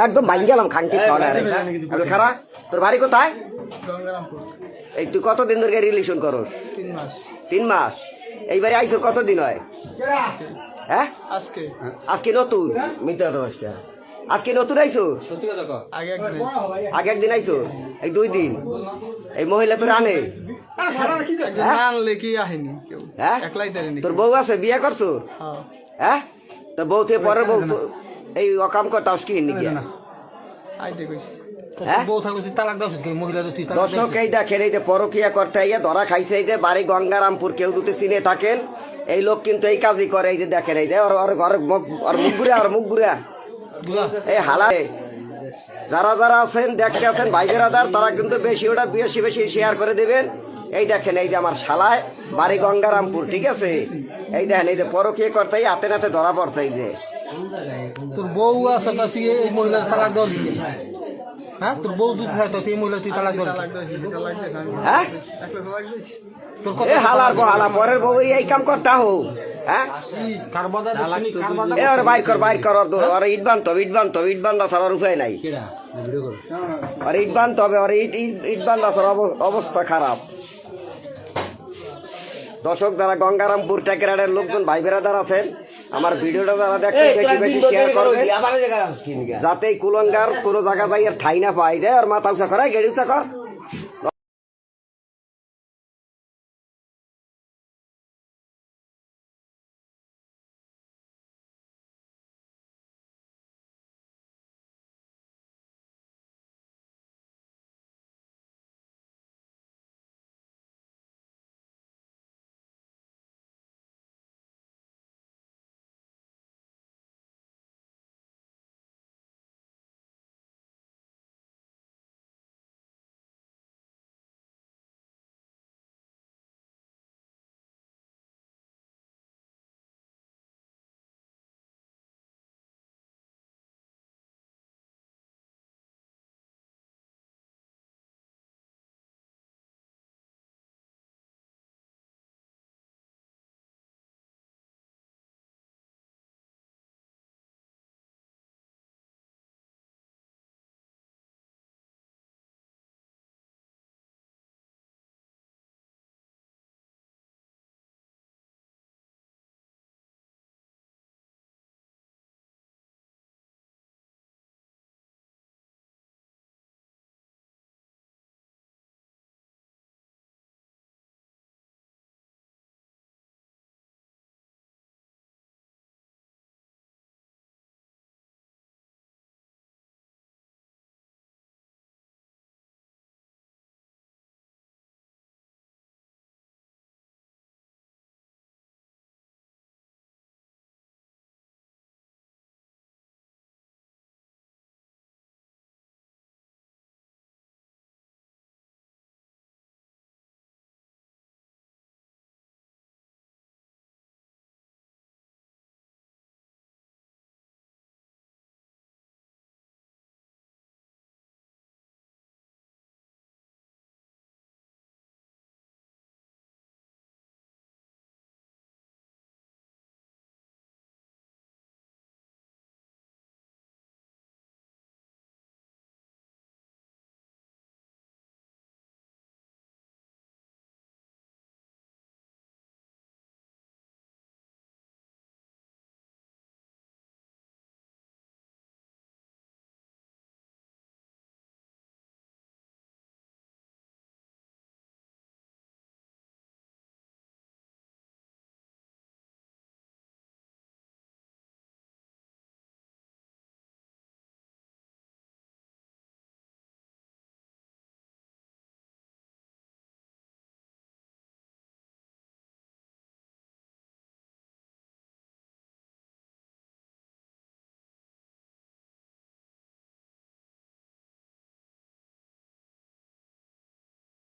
একদম বাইন গেলাম খাঙ্কি খারাপ। তোর বাড়ি কোথায়? এই তুই কতদিন ধরে রিলেশন করস? 3 মাস। এইবারে আইসো কতদিন হয়? হ্যাঁ আজকে নতুন মিথ্যা দশটা আজকে নতুন আইসো? আগে একদিন আইসো? এই 2 দিন। এই মহিলা তোর আনে? হ্যাঁ তোর বউ আছে? বিয়ে করছো? হ্যাঁ তোর বউ থেকে পরের বউ এই অকাম করতাম কি দর্শক এই দেখেন এই যে পরকিয়া করতে ধরা খাইছে। এই যে বাড়ি গঙ্গারামপুর, কেউ যদি চিনে থাকেন এই লোক কিন্তু এই কাজই করে। এই যে দেখেন এই যে মুখ ঘুরা এই হালা। যারা যারা আছেন দেখতে আছেন ভাই বেরাদার, তারা কিন্তু বেশি বেশি শেয়ার করে দেবেন। এই দেখেন এই যে আমার শালায় বাড়ি গঙ্গারামপুর, ঠিক আছে? এই দেখেন এই যে পরকিয়া করতে হাতে নাতে ধরা পড়ছে। এই যে তোর বউ আছে এই মহিলা তালাক দল দিতে। হ্যাঁ তোর বউ দুধ খায় তো এই মহিলা তুই তালাক দল। হ্যাঁ হালার হালা পরের বউ এই কাম করতে হো। হ্যাঁ বাইর কর ইট বান্ধা ছাড়ার উপায় নাই। আর ইট বান্ধতে হবে, আর ইট বান্ধা ছাড়া অবস্থা খারাপ। দর্শক যারা গঙ্গারামপুর টেকেরাডের লোকজন ভাই বেরাদার আছেন, আমার ভিডিওটা যারা দেখেন বেশি বেশি শেয়ার করবেন, যাতে কুলঙ্গার কোনো জায়গা যাই ঠাই না পাই যায়। আর মাথা উঁচা করায় গেড়ি উঁচা কর।